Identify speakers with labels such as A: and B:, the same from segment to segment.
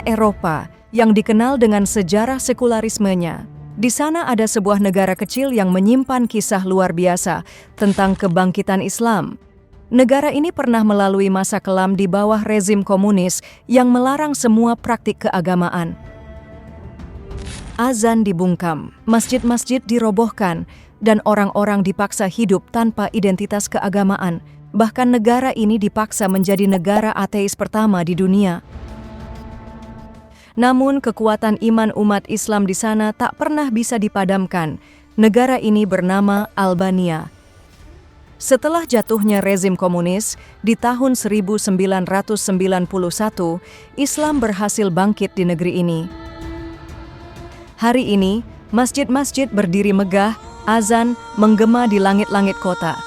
A: Eropa yang dikenal dengan sejarah sekularismenya. Di sana ada sebuah negara kecil yang menyimpan kisah luar biasa tentang kebangkitan Islam. Negara ini pernah melalui masa kelam di bawah rezim komunis yang melarang semua praktik keagamaan. Azan dibungkam, masjid-masjid dirobohkan, dan orang-orang dipaksa hidup tanpa identitas keagamaan. Bahkan negara ini dipaksa menjadi negara ateis pertama di dunia. Namun kekuatan iman umat Islam di sana tak pernah bisa dipadamkan. Negara ini bernama Albania. Setelah jatuhnya rezim komunis, di tahun 1991, Islam berhasil bangkit di negeri ini. Hari ini, masjid-masjid berdiri megah, azan menggema di langit-langit kota.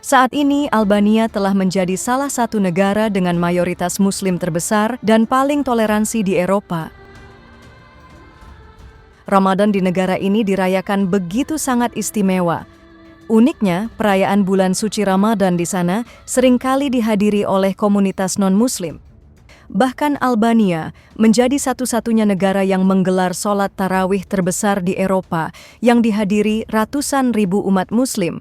A: Saat ini, Albania telah menjadi salah satu negara dengan mayoritas Muslim terbesar dan paling toleransi di Eropa. Ramadan di negara ini dirayakan begitu sangat istimewa. Uniknya, perayaan bulan suci Ramadan di sana seringkali dihadiri oleh komunitas non-Muslim. Bahkan Albania menjadi satu-satunya negara yang menggelar sholat tarawih terbesar di Eropa yang dihadiri ratusan ribu umat Muslim.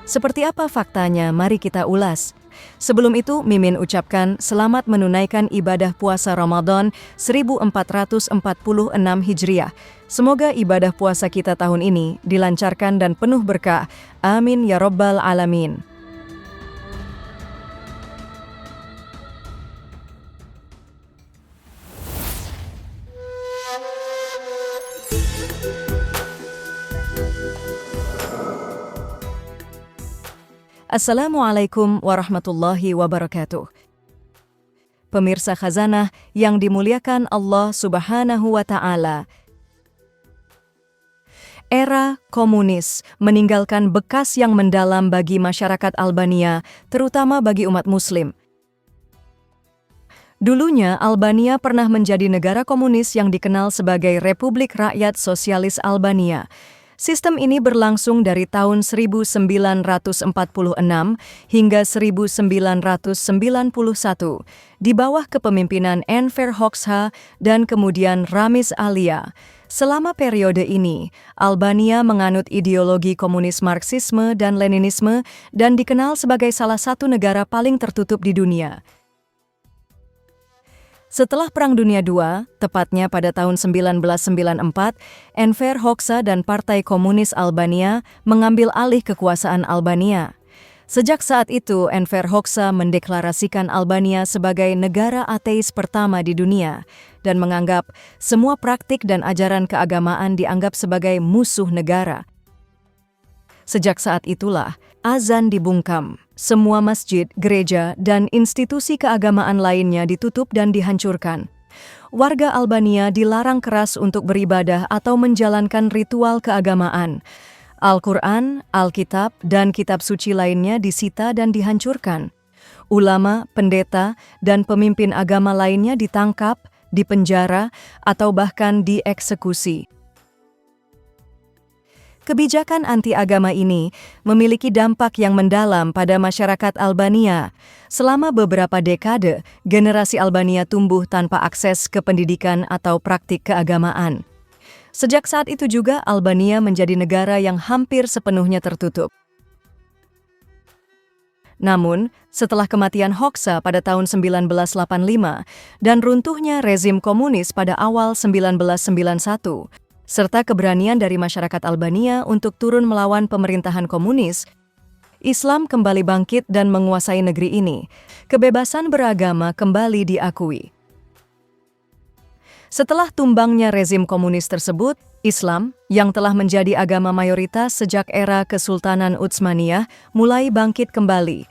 A: Seperti apa faktanya? Mari kita ulas. Sebelum itu, Mimin ucapkan selamat menunaikan ibadah puasa Ramadan 1446 Hijriah. Semoga ibadah puasa kita tahun ini dilancarkan dan penuh berkah. Amin ya Rabbal Alamin. Assalamualaikum warahmatullahi wabarakatuh. Pemirsa Khazanah yang dimuliakan Allah Subhanahu wa Ta'ala. Era komunis meninggalkan bekas yang mendalam bagi masyarakat Albania, terutama bagi umat Muslim. Dulunya, Albania pernah menjadi negara komunis yang dikenal sebagai Republik Rakyat Sosialis Albania. Sistem ini berlangsung dari tahun 1946 hingga 1991 di bawah kepemimpinan Enver Hoxha dan kemudian Ramiz Alia. Selama periode ini, Albania menganut ideologi komunis Marxisme dan Leninisme dan dikenal sebagai salah satu negara paling tertutup di dunia. Setelah Perang Dunia II, tepatnya pada tahun 1994, Enver Hoxha dan Partai Komunis Albania mengambil alih kekuasaan Albania. Sejak saat itu, Enver Hoxha mendeklarasikan Albania sebagai negara ateis pertama di dunia dan menganggap semua praktik dan ajaran keagamaan dianggap sebagai musuh negara. Sejak saat itulah, azan dibungkam. Semua masjid, gereja, dan institusi keagamaan lainnya ditutup dan dihancurkan. Warga Albania dilarang keras untuk beribadah atau menjalankan ritual keagamaan. Al-Quran, Alkitab, dan kitab suci lainnya disita dan dihancurkan. Ulama, pendeta, dan pemimpin agama lainnya ditangkap, dipenjara, atau bahkan dieksekusi. Kebijakan anti-agama ini memiliki dampak yang mendalam pada masyarakat Albania. Selama beberapa dekade, generasi Albania tumbuh tanpa akses ke pendidikan atau praktik keagamaan. Sejak saat itu juga, Albania menjadi negara yang hampir sepenuhnya tertutup. Namun, setelah kematian Hoxha pada tahun 1985 dan runtuhnya rezim komunis pada awal 1991, serta keberanian dari masyarakat Albania untuk turun melawan pemerintahan komunis, Islam kembali bangkit dan menguasai negeri ini. Kebebasan beragama kembali diakui. Setelah tumbangnya rezim komunis tersebut, Islam, yang telah menjadi agama mayoritas sejak era Kesultanan Utsmaniyah, mulai bangkit kembali.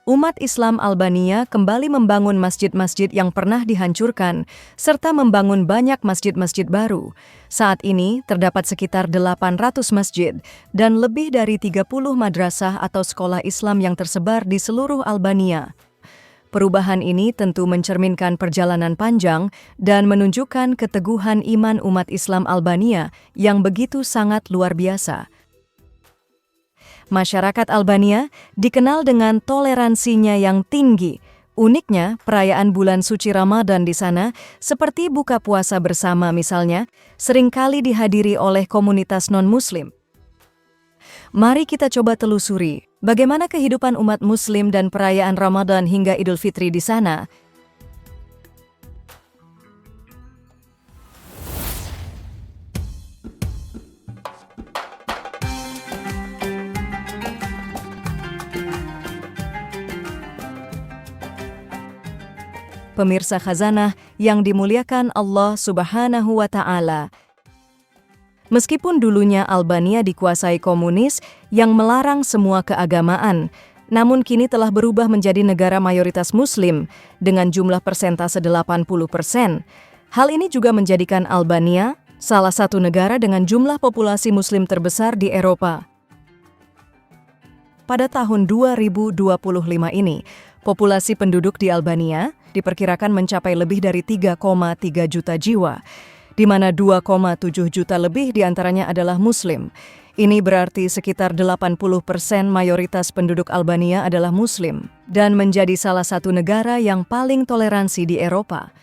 A: Umat Islam Albania kembali membangun masjid-masjid yang pernah dihancurkan, serta membangun banyak masjid-masjid baru. Saat ini, terdapat sekitar 800 masjid dan lebih dari 30 madrasah atau sekolah Islam yang tersebar di seluruh Albania. Perubahan ini tentu mencerminkan perjalanan panjang dan menunjukkan keteguhan iman umat Islam Albania yang begitu sangat luar biasa. Masyarakat Albania dikenal dengan toleransinya yang tinggi. Uniknya, perayaan bulan suci Ramadan di sana, seperti buka puasa bersama misalnya, seringkali dihadiri oleh komunitas non-Muslim. Mari kita coba telusuri, bagaimana kehidupan umat Muslim dan perayaan Ramadan hingga Idul Fitri di sana. Pemirsa Khazanah yang dimuliakan Allah Subhanahu wa Ta'ala. Meskipun dulunya Albania dikuasai komunis yang melarang semua keagamaan, namun kini telah berubah menjadi negara mayoritas Muslim dengan jumlah persentase 80%. Hal ini juga menjadikan Albania salah satu negara dengan jumlah populasi Muslim terbesar di Eropa. Pada tahun 2025 ini, populasi penduduk di Albania diperkirakan mencapai lebih dari 3,3 juta jiwa, di mana 2,7 juta lebih diantaranya adalah Muslim. Ini berarti sekitar 80% mayoritas penduduk Albania adalah Muslim dan menjadi salah satu negara yang paling toleransi di Eropa.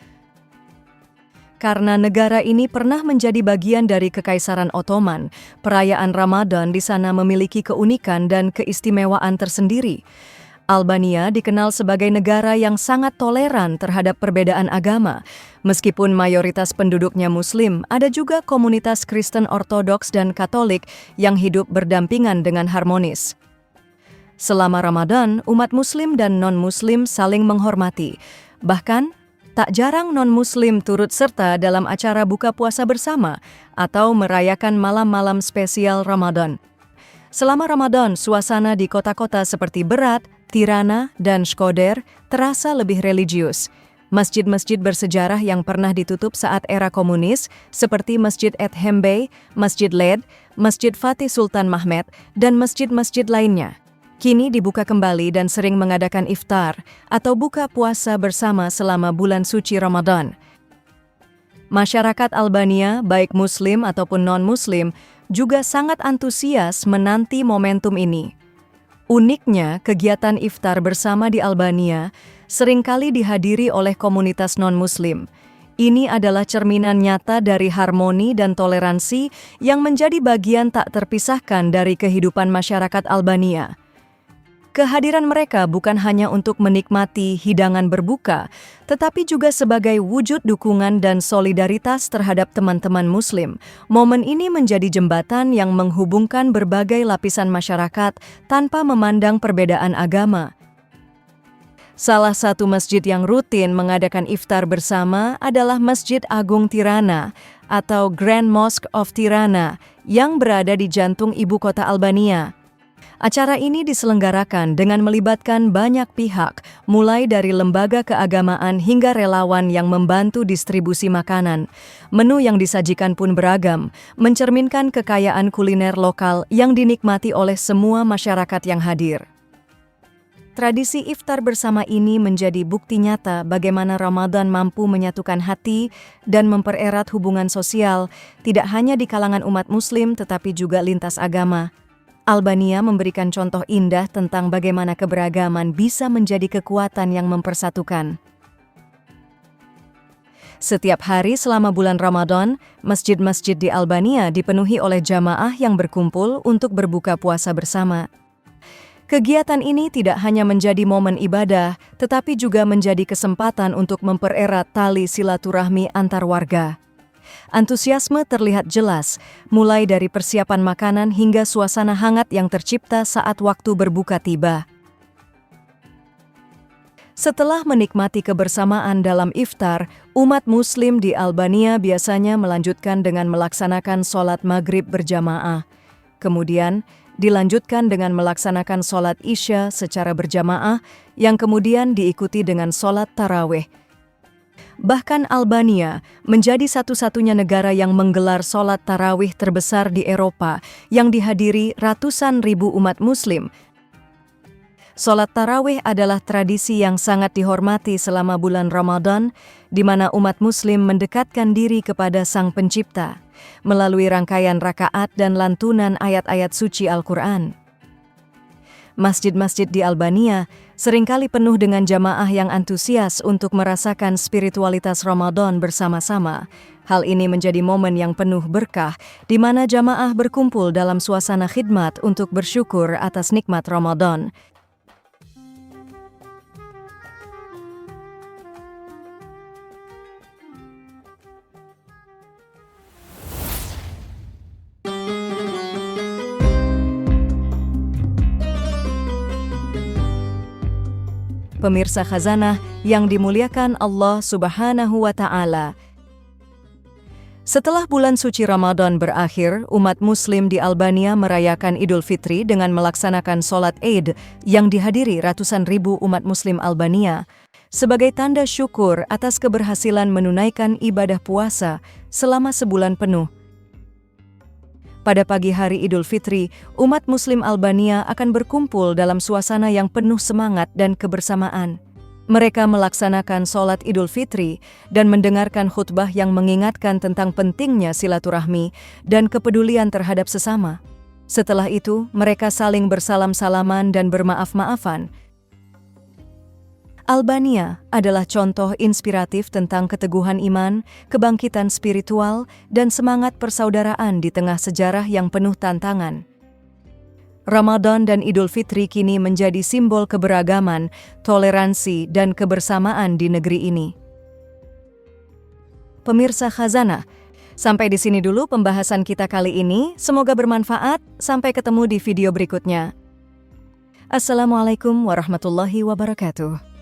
A: Karena negara ini pernah menjadi bagian dari Kekaisaran Ottoman, perayaan Ramadan di sana memiliki keunikan dan keistimewaan tersendiri. Albania dikenal sebagai negara yang sangat toleran terhadap perbedaan agama. Meskipun mayoritas penduduknya Muslim, ada juga komunitas Kristen Ortodoks dan Katolik yang hidup berdampingan dengan harmonis. Selama Ramadan, umat Muslim dan non-Muslim saling menghormati. Bahkan, tak jarang non-Muslim turut serta dalam acara buka puasa bersama atau merayakan malam-malam spesial Ramadan. Selama Ramadan, suasana di kota-kota seperti Berat, Tirana, dan Shkodër terasa lebih religius. Masjid-masjid bersejarah yang pernah ditutup saat era komunis, seperti Masjid Ethem Bey, Masjid Led, Masjid Fatih Sultan Mehmet, dan masjid-masjid lainnya, kini dibuka kembali dan sering mengadakan iftar atau buka puasa bersama selama bulan suci Ramadan. Masyarakat Albania, baik Muslim ataupun non-Muslim, juga sangat antusias menanti momentum ini. Uniknya, kegiatan iftar bersama di Albania seringkali dihadiri oleh komunitas non-Muslim. Ini adalah cerminan nyata dari harmoni dan toleransi yang menjadi bagian tak terpisahkan dari kehidupan masyarakat Albania. Kehadiran mereka bukan hanya untuk menikmati hidangan berbuka, tetapi juga sebagai wujud dukungan dan solidaritas terhadap teman-teman Muslim. Momen ini menjadi jembatan yang menghubungkan berbagai lapisan masyarakat tanpa memandang perbedaan agama. Salah satu masjid yang rutin mengadakan iftar bersama adalah Masjid Agung Tirana atau Grand Mosque of Tirana yang berada di jantung ibu kota Albania. Acara ini diselenggarakan dengan melibatkan banyak pihak, mulai dari lembaga keagamaan hingga relawan yang membantu distribusi makanan. Menu yang disajikan pun beragam, mencerminkan kekayaan kuliner lokal yang dinikmati oleh semua masyarakat yang hadir. Tradisi iftar bersama ini menjadi bukti nyata bagaimana Ramadan mampu menyatukan hati dan mempererat hubungan sosial, tidak hanya di kalangan umat Muslim tetapi juga lintas agama. Albania memberikan contoh indah tentang bagaimana keberagaman bisa menjadi kekuatan yang mempersatukan. Setiap hari selama bulan Ramadan, masjid-masjid di Albania dipenuhi oleh jamaah yang berkumpul untuk berbuka puasa bersama. Kegiatan ini tidak hanya menjadi momen ibadah, tetapi juga menjadi kesempatan untuk mempererat tali silaturahmi antar warga. Antusiasme terlihat jelas, mulai dari persiapan makanan hingga suasana hangat yang tercipta saat waktu berbuka tiba. Setelah menikmati kebersamaan dalam iftar, umat Muslim di Albania biasanya melanjutkan dengan melaksanakan sholat maghrib berjamaah. Kemudian, dilanjutkan dengan melaksanakan sholat Isya secara berjamaah, yang kemudian diikuti dengan sholat tarawih. Bahkan Albania menjadi satu-satunya negara yang menggelar sholat tarawih terbesar di Eropa yang dihadiri ratusan ribu umat Muslim. Sholat tarawih adalah tradisi yang sangat dihormati selama bulan Ramadan, di mana umat Muslim mendekatkan diri kepada Sang Pencipta melalui rangkaian rakaat dan lantunan ayat-ayat suci Al-Quran. Masjid-masjid di Albania seringkali penuh dengan jamaah yang antusias untuk merasakan spiritualitas Ramadan bersama-sama. Hal ini menjadi momen yang penuh berkah, di mana jamaah berkumpul dalam suasana khidmat untuk bersyukur atas nikmat Ramadan. Pemirsa Khazanah yang dimuliakan Allah Subhanahu wa Ta'ala. Setelah bulan suci Ramadan berakhir, umat Muslim di Albania merayakan Idul Fitri dengan melaksanakan sholat Eid yang dihadiri ratusan ribu umat Muslim Albania sebagai tanda syukur atas keberhasilan menunaikan ibadah puasa selama sebulan penuh. Pada pagi hari Idul Fitri, umat Muslim Albania akan berkumpul dalam suasana yang penuh semangat dan kebersamaan. Mereka melaksanakan sholat Idul Fitri dan mendengarkan khutbah yang mengingatkan tentang pentingnya silaturahmi dan kepedulian terhadap sesama. Setelah itu, mereka saling bersalam-salaman dan bermaaf-maafan. Albania adalah contoh inspiratif tentang keteguhan iman, kebangkitan spiritual, dan semangat persaudaraan di tengah sejarah yang penuh tantangan. Ramadan dan Idul Fitri kini menjadi simbol keberagaman, toleransi, dan kebersamaan di negeri ini. Pemirsa Khazanah, sampai di sini dulu pembahasan kita kali ini. Semoga bermanfaat. Sampai ketemu di video berikutnya. Assalamualaikum warahmatullahi wabarakatuh.